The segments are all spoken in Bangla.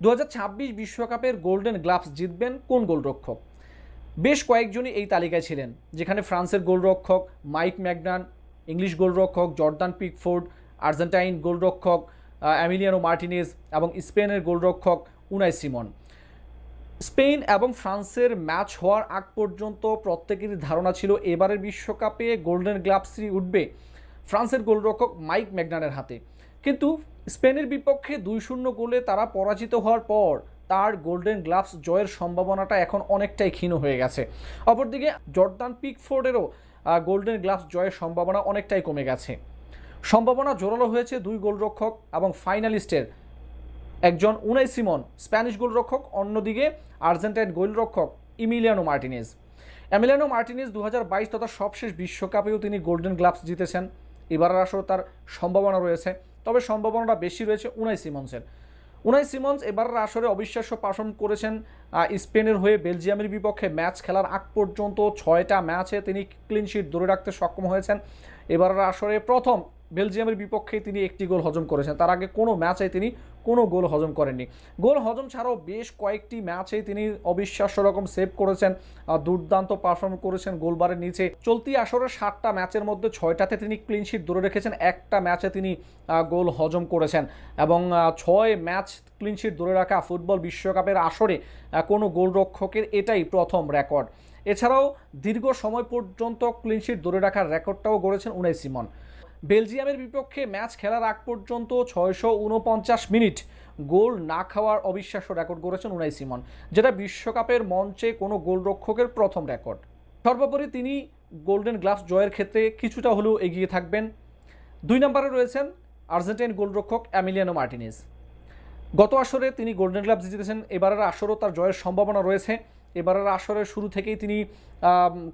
2026 বিশ্বকাপের গোল্ডেন গ্লাভস জিতবেন কোন গোলরক্ষক? বেশ কয়েকজনই এই তালিকায় ছিলেন, যেখানে ফ্রান্সের গোলরক্ষক মাইক ম্যাগনান, ইংলিশ গোলরক্ষক জর্দান পিকফোর্ড, আর্জেন্টাইন গোলরক্ষক এমিলিয়ানো মার্টিনেজ এবং স্পেনের গোলরক্ষক উনাই সিমন। স্পেন এবং ফ্রান্সের ম্যাচ হওয়ার আগ পর্যন্ত প্রত্যেকেরই ধারণা ছিল এবারের বিশ্বকাপে গোল্ডেন গ্লাভসই উঠবে ফ্রান্সের গোলরক্ষক মাইক ম্যাগনানের হাতে। কিন্তু স্পেনের বিপক্ষে 2-0 গোলে তারা পরাজিত হওয়ার পর তার গোল্ডেন গ্লাভস জয়ের সম্ভাবনাটা এখন অনেকটাই ক্ষীণ হয়ে গেছে। অপরদিকে জর্দান পিকফোর্ডেরও গোল্ডেন গ্লাভস জয়ের সম্ভাবনা অনেকটাই কমে গেছে। সম্ভাবনা জোরালো হয়েছে দুই গোলরক্ষক এবং ফাইনালিস্টের, একজন উনাই সিমন স্প্যানিশ গোলরক্ষক, অন্যদিকে আর্জেন্টাইন গোলরক্ষক এমিলিয়ানো মার্টিনেজ 2022 তথা সবশেষ বিশ্বকাপেও তিনি গোল্ডেন গ্লাভস জিতেছেন। এবারের আসলে তার সম্ভাবনা রয়েছে, তবে সম্ভাবনাটা বেশি রয়েছে উনাই সিমন্স এবারের আসরে অবিশ্বাস্য পারফর্ম করেছেন। স্পেনের হয়ে বেলজিয়ামের বিপক্ষে ম্যাচ খেলার আগ পর্যন্ত 6টা ম্যাচে তিনি ক্লিনশিট ধরে রাখতে সক্ষম হয়েছেন। এবারের আসরে প্রথম বেলজিয়ামের বিপক্ষে তিনি একটি গোল হজম করেছেন, তার আগে কোনো ম্যাচে তিনি কোনো গোল হজম করেননি। গোল হজম ছাড়াও বেশ কয়েকটি ম্যাচে তিনি অবিশ্বাস্য রকম সেভ করেছেন, দুর্দান্ত পারফর্ম করেছেন গোলবারের নিচে। চলতি আসরের 7টা ম্যাচের মধ্যে 6টাতে তিনি ক্লিনশিট ধরে রেখেছেন, একটা ম্যাচে তিনি গোল হজম করেছেন এবং 6 ম্যাচ ক্লিনশিট ধরে রাখা ফুটবল বিশ্বকাপের আসরে কোনো গোলরক্ষকের এটাই প্রথম রেকর্ড। এছাড়াও দীর্ঘ সময় পর্যন্ত ক্লিনশিট ধরে রাখার রেকর্ডটাও গড়েছেন উনাই সিমন। বেলজিয়ামের বিপক্ষে ম্যাচ খেলার আগ পর্যন্ত 649 মিনিট গোল না খাওয়ার অবিশ্বাস্য রেকর্ড গড়েছেন উনাই সিমন, যেটা বিশ্বকাপের মঞ্চে কোনো গোলরক্ষকের প্রথম রেকর্ড। সর্বোপরি তিনি গোল্ডেন গ্লাভস জয়ের ক্ষেত্রে কিছুটা হলেও এগিয়ে থাকবেন। 2 নম্বরে রয়েছেন আর্জেন্টাইন গোলরক্ষক এমিলিয়ানো মার্টিনেজ। গত আসরে তিনি গোল্ডেন গ্লাভস জিতেছেন, এবারের আসরেও তার জয়ের সম্ভাবনা রয়েছে। এবারের আসরের শুরু থেকেই তিনি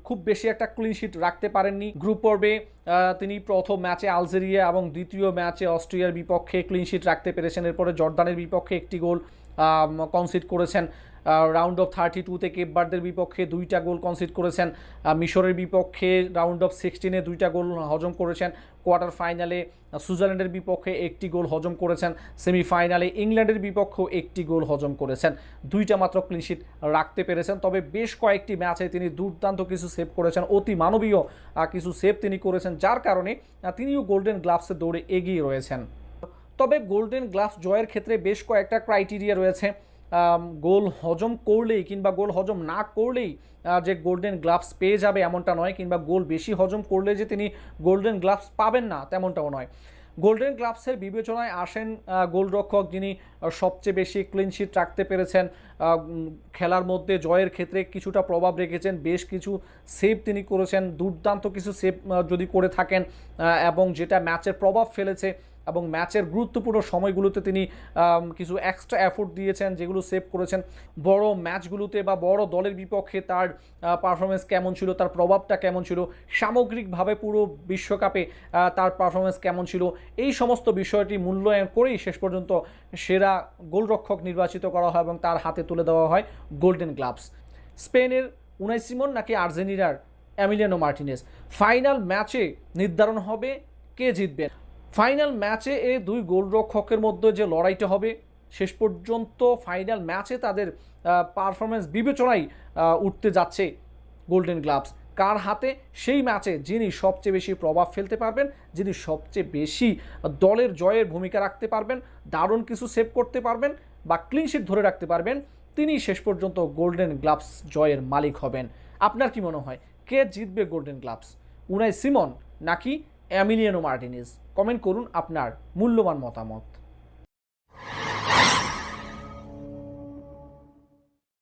খুব বেশি একটা ক্লিনশিট রাখতে পারেননি। গ্রুপ পর্বে তিনি প্রথম ম্যাচে আলজেরিয়া এবং দ্বিতীয় ম্যাচে অস্ট্রিয়ার বিপক্ষে ক্লিনশিট রাখতে পেরেছেন। এরপরে জর্দানের বিপক্ষে একটি গোল কনসিড করেছেন। রাউন্ড অফ 32-তে কেপ ভার্দের বিপক্ষে 2টা গোল কনসিড করেছেন। মিশরের বিপক্ষে রাউন্ড অফ 16-এ 2টা গোল হজম করেছেন। কোয়ার্টার ফাইনালে সুইজারল্যান্ডের বিপক্ষে একটি গোল হজম করেছেন। সেমিফাইনালে ইংল্যান্ডের বিপক্ষেও একটি গোল হজম করেছেন। 2টা মাত্র ক্লিনশিট রাখতে পেরেছেন, তবে বেশ কয়েকটি ম্যাচে তিনি দুর্দান্ত কিছু সেভ করেছেন, অতি মানবীয় কিছু সেভ তিনি করেছেন, যার কারণে তিনিও গোল্ডেন গ্লাভসের দৌড়ে এগিয়ে রয়েছেন। তবে গোল্ডেন গ্লাভস জয়ের ক্ষেত্রে বেশ কয়েকটা ক্রাইটেরিয়া রয়েছে। গোল হজম করলেই কিংবা গোল হজম না করলেই যে গোল্ডেন গ্লাভস পেয়ে যাবে এমনটা নয়, কিংবা গোল বেশি হজম করলে যে তিনি গোল্ডেন গ্লাভস পাবেন না তেমনটাও নয়। গোল্ডেন গ্লাভসের বিবেচনায় আসেন গোলরক্ষক যিনি সবচেয়ে বেশি ক্লিনশিট রাখতে পেরেছেন, খেলার মধ্যে জয়ের ক্ষেত্রে কিছুটা প্রভাব রেখেছেন, বেশ কিছু সেভ তিনি করেছেন, দুর্দান্ত কিছু সেভ যদি করে থাকেন এবং যেটা ম্যাচের প্রভাব ফেলেছে এবং ম্যাচের গুরুত্বপূর্ণ সময়গুলোতে তিনি কিছু এক্সট্রা এফোর্ট দিয়েছেন, যেগুলো সেভ করেছেন। বড় ম্যাচগুলোতে বা বড় দলের বিপক্ষে তার পারফরমেন্স কেমন ছিল, তার প্রভাবটা কেমন ছিল, সামগ্রিকভাবে পুরো বিশ্বকাপে তার পারফরমেন্স কেমন ছিল, এই সমস্ত বিষয়টি মূল্যায়ন করেই শেষ পর্যন্ত সেরা গোলরক্ষক নির্বাচিত করা হয় এবং তার হাতে তুলে দেওয়া হয় গোল্ডেন গ্লাভস। স্পেনের উনাই সিমন নাকি আর্জেন্টিনার এমিলিয়ানো মার্টিনেজ, ফাইনাল ম্যাচে নির্ধারণ হবে কে জিতবেন। ফাইনাল ম্যাচে এই দুই গোলরক্ষকের মধ্যে যে লড়াইটা হবে, শেষ পর্যন্ত ফাইনাল ম্যাচে তাদের পারফরমেন্স বিবেচনায় উঠতে যাচ্ছে গোল্ডেন গ্লাভস কার হাতে, সেই ম্যাচে যিনি সবচেয়ে বেশি প্রভাব ফেলতে পারবেন, যিনি সবচেয়ে বেশি দলের জয়ের ভূমিকা রাখতে পারবেন, দারুণ কিছু সেভ করতে পারবেন বা ক্লিনশিট ধরে রাখতে পারবেন, তিনি শেষ পর্যন্ত গোল্ডেন গ্লাভস জয়ের মালিক হবেন। আপনার কি মনে হয় কে জিতবে গোল্ডেন গ্লাভস, উনাই সিমন নাকি এমিলিয়ানো মার্টিনেজ? কমেন্ট করুন আপনার মূল্যবান মতামত।